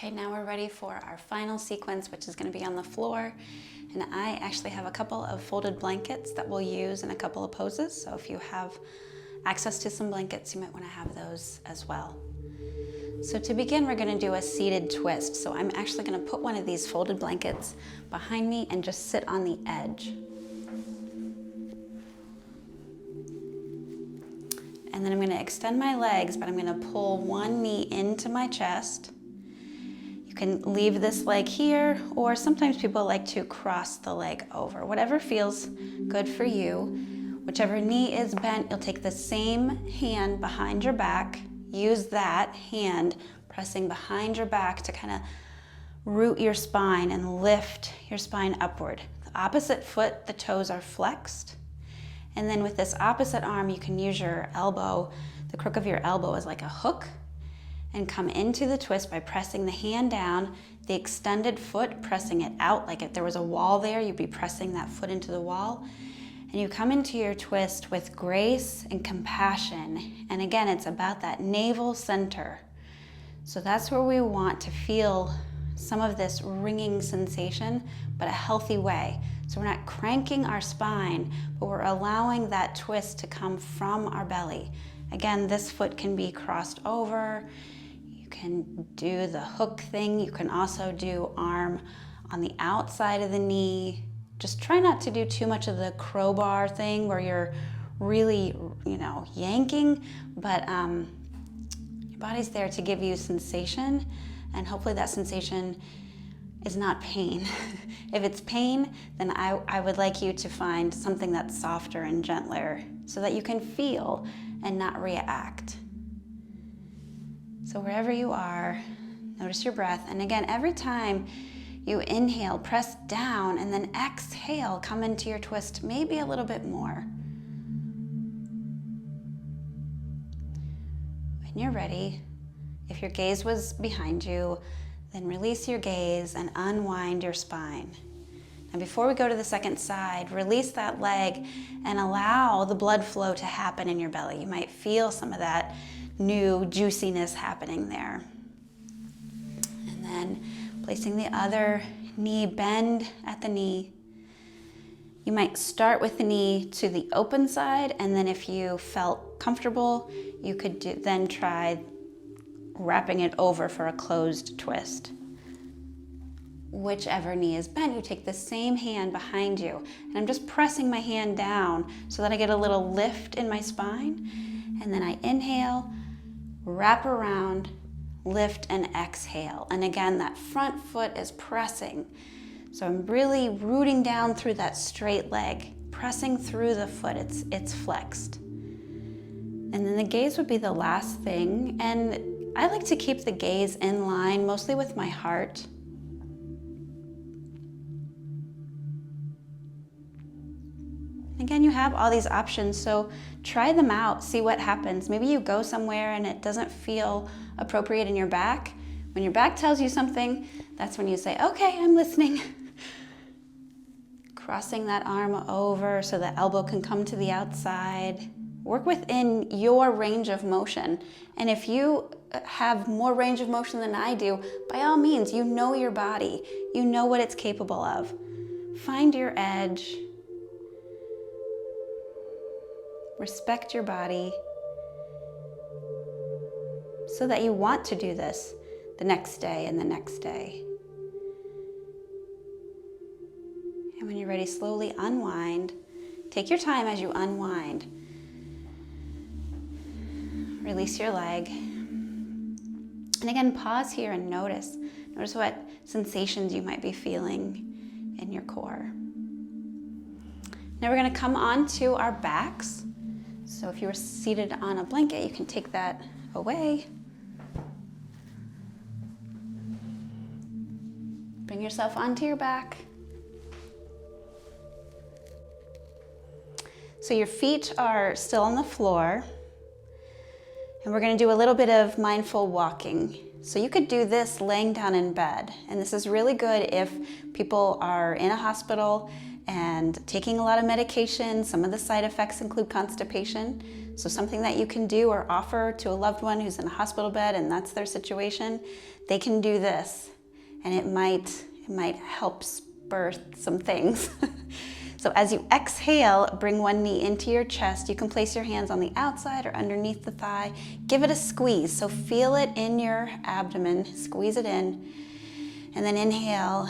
Okay, now we're ready for our final sequence, which is going to be on the floor. And I actually have a couple of folded blankets that we'll use in a couple of poses. So if you have access to some blankets, you might want to have those as well. So to begin, we're going to do a seated twist. So I'm actually going to put one of these folded blankets behind me and just sit on the edge. And then I'm going to extend my legs, but I'm going to pull one knee into my chest. You can leave this leg here, or sometimes people like to cross the leg over. Whatever feels good for you. Whichever knee is bent, you'll take the same hand behind your back. Use that hand pressing behind your back to kind of root your spine and lift your spine upward. The opposite foot, the toes are flexed. And then with this opposite arm, you can use your elbow, the crook of your elbow as like a hook, and come into the twist by pressing the hand down, the extended foot, pressing it out. Like if there was a wall there, you'd be pressing that foot into the wall. And you come into your twist with grace and compassion. And again, it's about that navel center. So that's where we want to feel some of this ringing sensation, but a healthy way. So we're not cranking our spine, but we're allowing that twist to come from our belly. Again, this foot can be crossed over. You can do the hook thing. You can also do arm on the outside of the knee. Just try not to do too much of the crowbar thing where you're really, yanking, but your body's there to give you sensation, and hopefully that sensation is not pain. If it's pain, then I would like you to find something that's softer and gentler so that you can feel and not react. So wherever you are, notice your breath. And again, every time you inhale, press down, and then exhale, come into your twist maybe a little bit more. When you're ready, if your gaze was behind you, then release your gaze and unwind your spine. And before we go to the second side, release that leg and allow the blood flow to happen in your belly. You might feel some of that new juiciness happening there. And then placing the other knee, bend at the knee. You might start with the knee to the open side, and then if you felt comfortable, you could then try wrapping it over for a closed twist. Whichever knee is bent, you take the same hand behind you. And I'm just pressing my hand down so that I get a little lift in my spine. And then I inhale, wrap around, lift, and exhale. And again, that front foot is pressing. So I'm really rooting down through that straight leg, pressing through the foot. It's flexed. And then the gaze would be the last thing. And I like to keep the gaze in line, mostly with my heart. Again, you have all these options, so try them out, see what happens. Maybe you go somewhere and it doesn't feel appropriate in your back. When your back tells you something, that's when you say, okay, I'm listening. Crossing that arm over so the elbow can come to the outside. Work within your range of motion. And if you have more range of motion than I do, by all means, you know your body. You know what it's capable of. Find your edge. Respect your body so that you want to do this the next day and the next day. And when you're ready, slowly unwind. Take your time as you unwind. Release your leg. And again, pause here and notice. Notice what sensations you might be feeling in your core. Now we're going to come onto our backs. So if you were seated on a blanket, you can take that away. Bring yourself onto your back. So your feet are still on the floor. And we're going to do a little bit of mindful walking. So you could do this laying down in bed. And this is really good if people are in a hospital and taking a lot of medication. Some of the side effects include constipation. So something that you can do or offer to a loved one who's in a hospital bed and that's their situation, they can do this, and it might help spur some things. So as you exhale, bring one knee into your chest. You can place your hands on the outside or underneath the thigh. Give it a squeeze. So feel it in your abdomen. Squeeze it in. And then inhale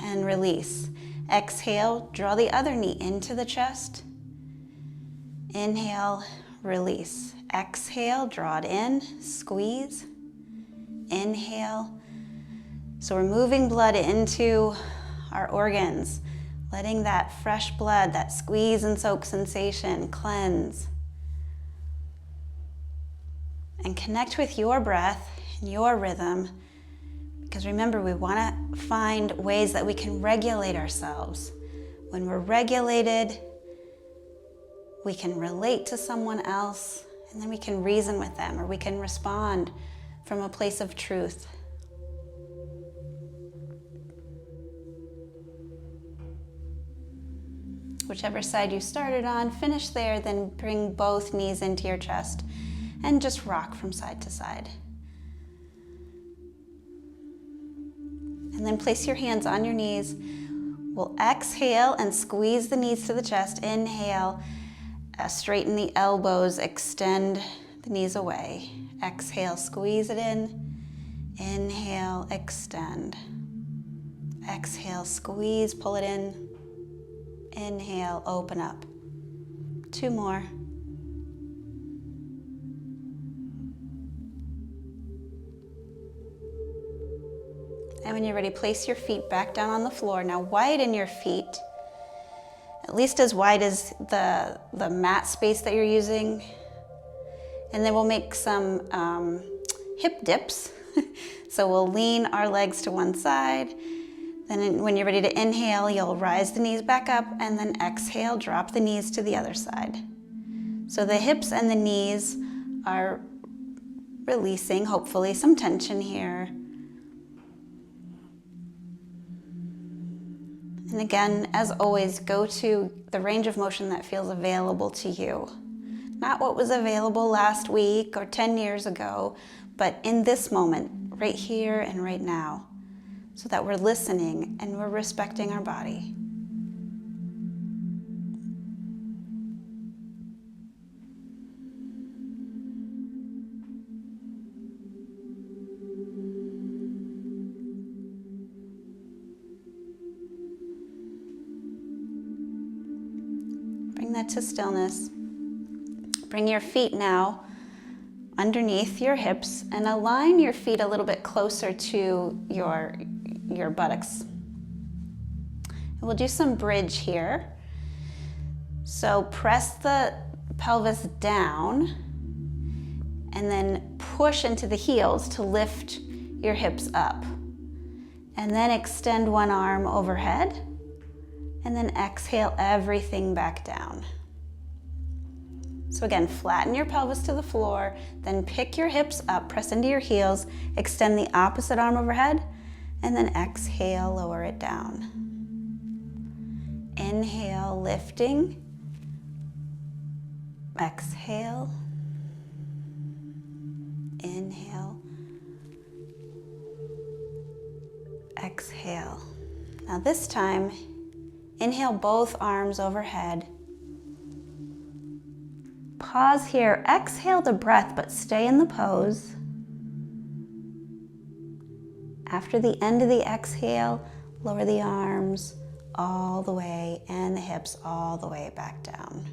and release. Exhale, draw the other knee into the chest. Inhale, release. Exhale, draw it in, squeeze. Inhale. So we're moving blood into our organs, letting that fresh blood, that squeeze and soak sensation cleanse. And connect with your breath and your rhythm. Because remember, we want to find ways that we can regulate ourselves. When we're regulated, we can relate to someone else, and then we can reason with them, or we can respond from a place of truth. Whichever side you started on, finish there, then bring both knees into your chest and just rock from side to side. And then place your hands on your knees. We'll exhale and squeeze the knees to the chest. Inhale, straighten the elbows, extend the knees away. Exhale, squeeze it in. Inhale, extend. Exhale, squeeze, pull it in. Inhale, open up. 2 more. And when you're ready, place your feet back down on the floor. Now widen your feet, at least as wide as the mat space that you're using. And then we'll make some hip dips. So we'll lean our legs to one side. Then when you're ready to inhale, you'll rise the knees back up, and then exhale, drop the knees to the other side. So the hips and the knees are releasing, hopefully, some tension here. And again, as always, go to the range of motion that feels available to you. Not what was available last week or 10 years ago, but in this moment, right here and right now, so that we're listening and we're respecting our body. Bring that to stillness. Bring your feet now underneath your hips and align your feet a little bit closer to your buttocks. And we'll do some bridge here. So press the pelvis down and then push into the heels to lift your hips up. And then extend one arm overhead. And then exhale everything back down. So again, flatten your pelvis to the floor, then pick your hips up, press into your heels, extend the opposite arm overhead, and then exhale, lower it down. Inhale, lifting. Exhale. Inhale. Exhale. Now this time, inhale both arms overhead. Pause here, exhale the breath, but stay in the pose. After the end of the exhale, lower the arms all the way and the hips all the way back down.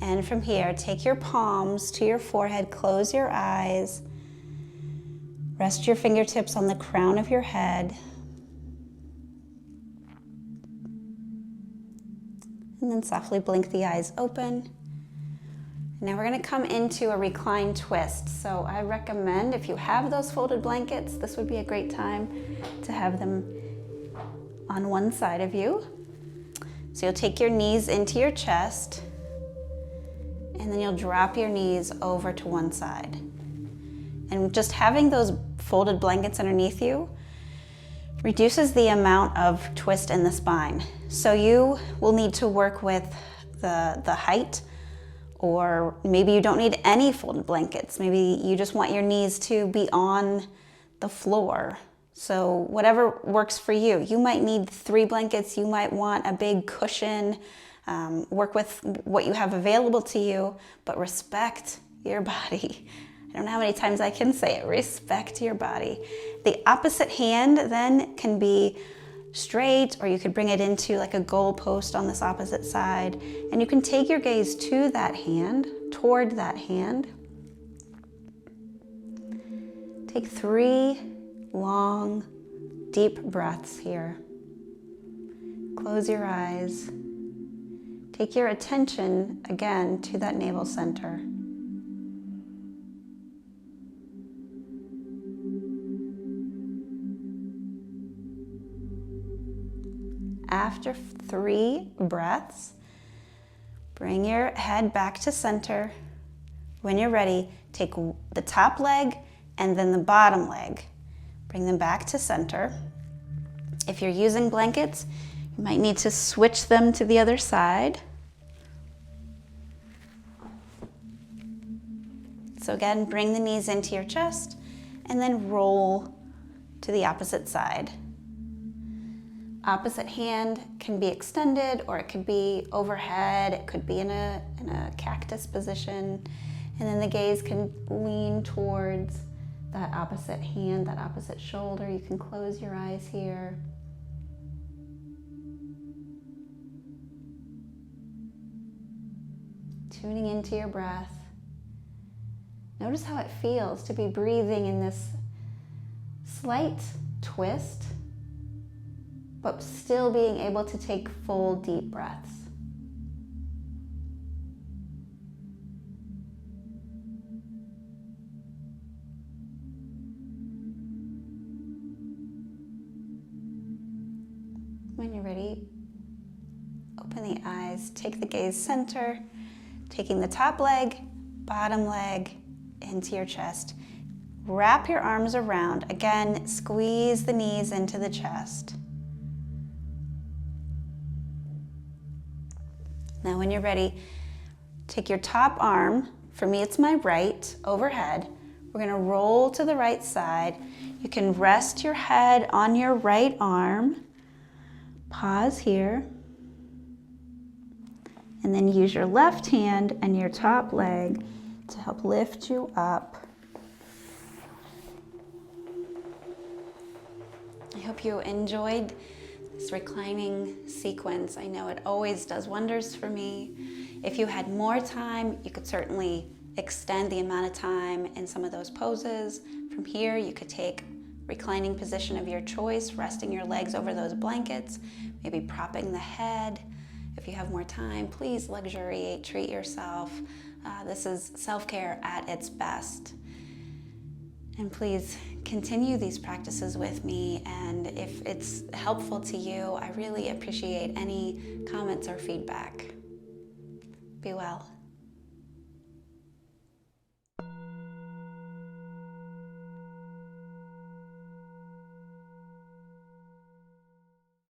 And from here, take your palms to your forehead, close your eyes, rest your fingertips on the crown of your head. And then softly blink the eyes open. Now we're going to come into a reclined twist. So I recommend, if you have those folded blankets, this would be a great time to have them on one side of you. So you'll take your knees into your chest, and then you'll drop your knees over to one side. And just having those folded blankets underneath you reduces the amount of twist in the spine. So you will need to work with the height, or maybe you don't need any folded blankets. Maybe you just want your knees to be on the floor. So whatever works for you. You might need 3 blankets, you might want a big cushion. Work with what you have available to you, but respect your body. I don't know how many times I can say it, respect your body. The opposite hand then can be straight, or you could bring it into like a goal post on this opposite side, and you can take your gaze to that hand, toward that hand. Take 3 long, deep breaths here. Close your eyes. Take your attention again to that navel center. After 3 breaths, bring your head back to center. When you're ready, take the top leg and then the bottom leg. Bring them back to center. If you're using blankets, you might need to switch them to the other side. So again, bring the knees into your chest and then roll to the opposite side. Opposite hand can be extended, or it could be overhead. It could be in a cactus position. And then the gaze can lean towards that opposite hand, that opposite shoulder. You can close your eyes here. Tuning into your breath. Notice how it feels to be breathing in this slight twist, but still being able to take full deep breaths. When you're ready, open the eyes, take the gaze center, taking the top leg, bottom leg into your chest. Wrap your arms around. Again, squeeze the knees into the chest. Now when you're ready, take your top arm, for me it's my right, overhead. We're gonna roll to the right side. You can rest your head on your right arm. Pause here. And then use your left hand and your top leg to help lift you up. I hope you enjoyed this reclining sequence. I know it always does wonders for me. If you had more time, you could certainly extend the amount of time in some of those poses. From here, you could take reclining position of your choice, resting your legs over those blankets, maybe propping the head. If you have more time, please luxuriate, treat yourself. This is self-care at its best. And please continue these practices with me, and if it's helpful to you, I really appreciate any comments or feedback. Be well.